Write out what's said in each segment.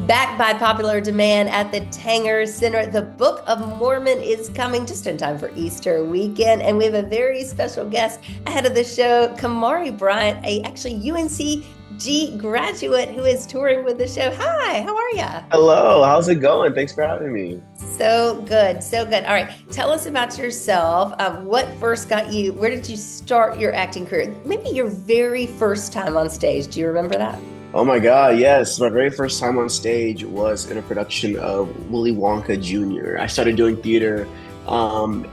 Backed by popular demand at the Tanger Center, the Book of Mormon is coming just in time for Easter weekend. And we have a very special guest ahead of the show, Kamari Bryant, a actually UNCG graduate who is touring with the show. Hi, how are you? Hello, how's it going? Thanks for having me. So good, so good. All right, tell us about yourself. What first got you, where did you start your acting career? Maybe your very first time on stage. Do you remember that? Oh my God, yes. My very first time on stage was in a production of Willy Wonka Jr. I started doing theater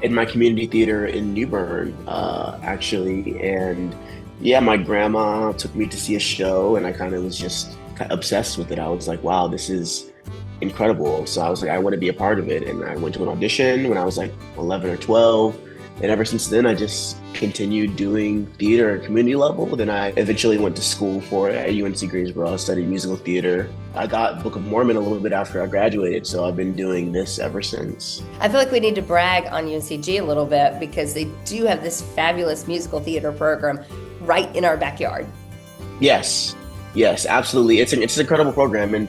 in my community theater in New Bern, actually. And yeah, my grandma took me to see a show, and I kind of was just obsessed with it. I was like, wow, this is incredible. So I was like, I want to be a part of it. And I went to an audition when I was like 11 or 12. And ever since then, I just continued doing theater at community level. Then I eventually went to school for it at UNC Greensboro. I studied musical theater. I got Book of Mormon a little bit after I graduated, so I've been doing this ever since. I feel like we need to brag on UNCG a little bit because they do have this fabulous musical theater program right in our backyard. Yes, yes, absolutely. It's an incredible program,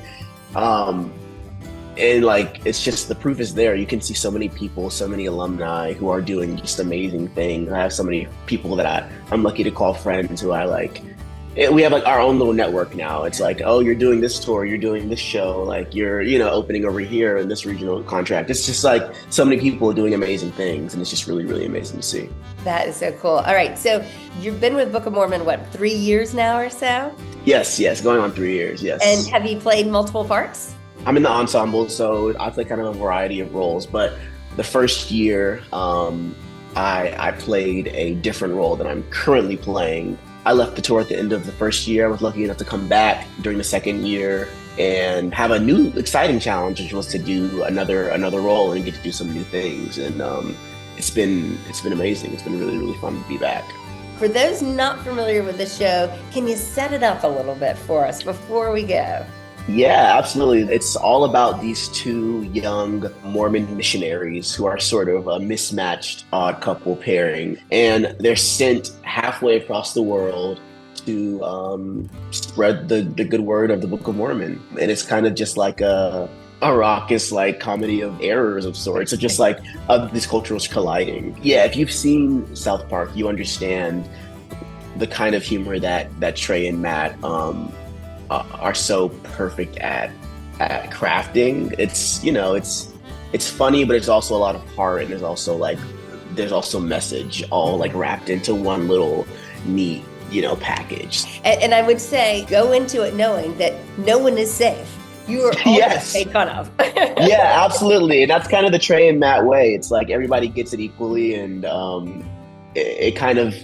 and like it's just the proof is there. You can see so many people, so many alumni who are doing just amazing things. I have so many people that I'm lucky to call friends who I like. We have like our own little network now. It's like, oh, you're doing this tour, you're doing this show, like you're, opening over here in this regional contract. It's just like so many people doing amazing things, and it's just really, really amazing to see. That is so cool. All right, so you've been with Book of Mormon, what, 3 years now or so? Yes, going on 3 years, yes. And have you played multiple parts? I'm in the ensemble, so I play kind of a variety of roles. But the first year, I played a different role than I'm currently playing. I left the tour at the end of the first year. I was lucky enough to come back during the second year and have a new exciting challenge, which was to do another role and get to do some new things. And it's been amazing. It's been really, really fun to be back. For those not familiar with the show, can you set it up a little bit for us before we go? Yeah, absolutely. It's all about these two young Mormon missionaries who are sort of a mismatched odd couple pairing, and they're sent halfway across the world to spread the good word of the Book of Mormon. And it's kind of just like a raucous like comedy of errors of sorts. It's just like these cultures colliding. Yeah, if you've seen South Park, you understand the kind of humor that Trey and Matt are so perfect at crafting. It's funny, but it's also a lot of heart, and there's also message all like wrapped into one little neat package. And I would say go into it knowing that no one is safe. You are always Yes. made fun of. Yeah, absolutely. And that's kind of the Trey and Matt way. It's like everybody gets it equally, and it kind of.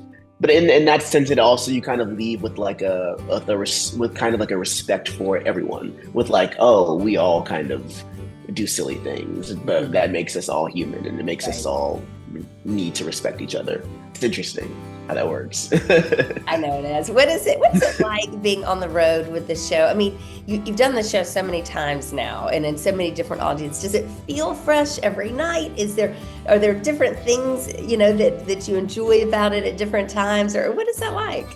But in that sense, it also you kind of leave with like with kind of like a respect for everyone. With like, oh, we all kind of do silly things, but that makes us all human, and it makes us all need to respect each other. It's interesting how that works. I know it is. What's it like being on the road with the show? I mean, you've done the show so many times now and in so many different audiences. Does it feel fresh every night? Are there different things, that you enjoy about it at different times, or what is that like?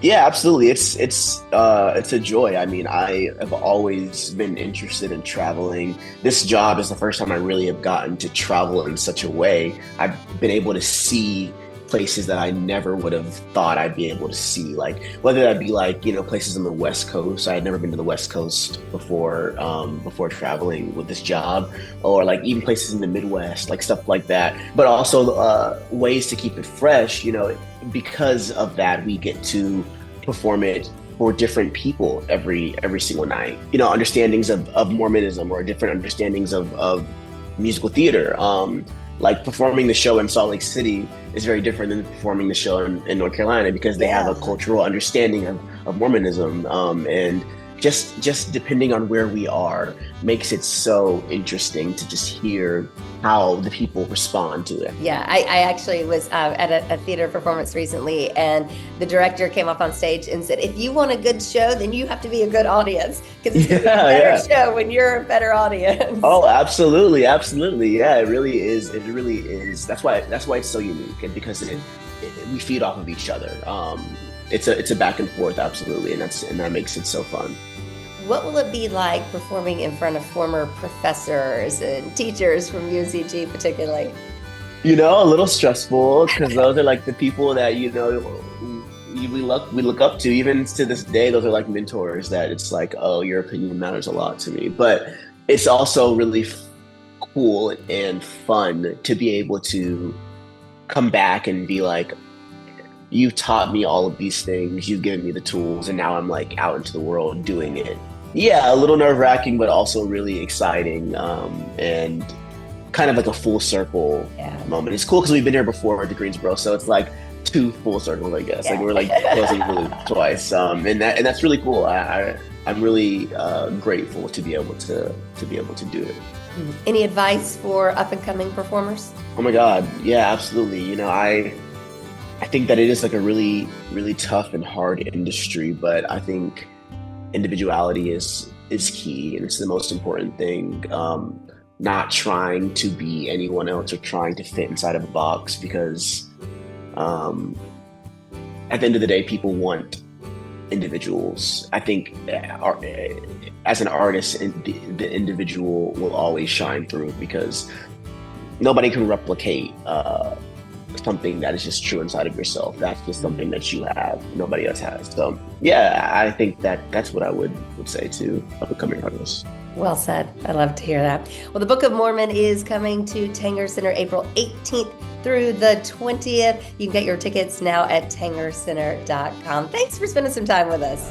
Yeah, absolutely. It's a joy. I mean, I have always been interested in traveling. This job is the first time I really have gotten to travel in such a way. I've been able to see places that I never would have thought I'd be able to see, like whether that be like places on the West Coast. I had never been to the West Coast before traveling with this job, or like even places in the Midwest, like stuff like that. But also ways to keep it fresh. Because of that, we get to perform it for different people every single night. Understandings of Mormonism or different understandings of musical theater. Like performing the show in Salt Lake City is very different than performing the show in North Carolina, because they have a cultural understanding of Mormonism, and just depending on where we are makes it so interesting to just hear how the people respond to it. Yeah, I actually was at a theater performance recently, and the director came up on stage and said, if you want a good show, then you have to be a good audience, because it's a better show when you're a better audience. Oh, absolutely. Yeah, it really is. That's why it's so unique, and because we feed off of each other. It's a back and forth, absolutely, and that makes it so fun. what will it be like performing in front of former professors and teachers from UCG particularly? A little stressful because those are like the people that we look up to. Even to this day, those are like mentors that it's like, oh, your opinion matters a lot to me. But it's also really cool and fun to be able to come back and be like, you've taught me all of these things, you've given me the tools, and now I'm like out into the world doing it. Yeah, a little nerve-wracking, but also really exciting, and kind of like a full circle Yeah. moment. It's cool because we've been here before at the Greensboro, so it's like two full circles, I guess. Yeah. Like we're like closing the loop twice, and that's really cool. I'm really grateful to be able to do it. Any advice for up and coming performers? Oh my God, yeah, absolutely. I think that it is like a really, really tough and hard industry, but I think individuality is key and it's the most important thing. Not trying to be anyone else or trying to fit inside of a box because um, at the end of the day, people want individuals. I think as an artist, the individual will always shine through because nobody can replicate something that is just true inside of yourself. That's just something that you have, nobody else has. So yeah, I think that's what I would say to up-and-coming artists. Well said. I love to hear that. Well, the Book of Mormon is coming to Tanger Center April 18th through the 20th. You can get your tickets now at tangercenter.com. Thanks for spending some time with us.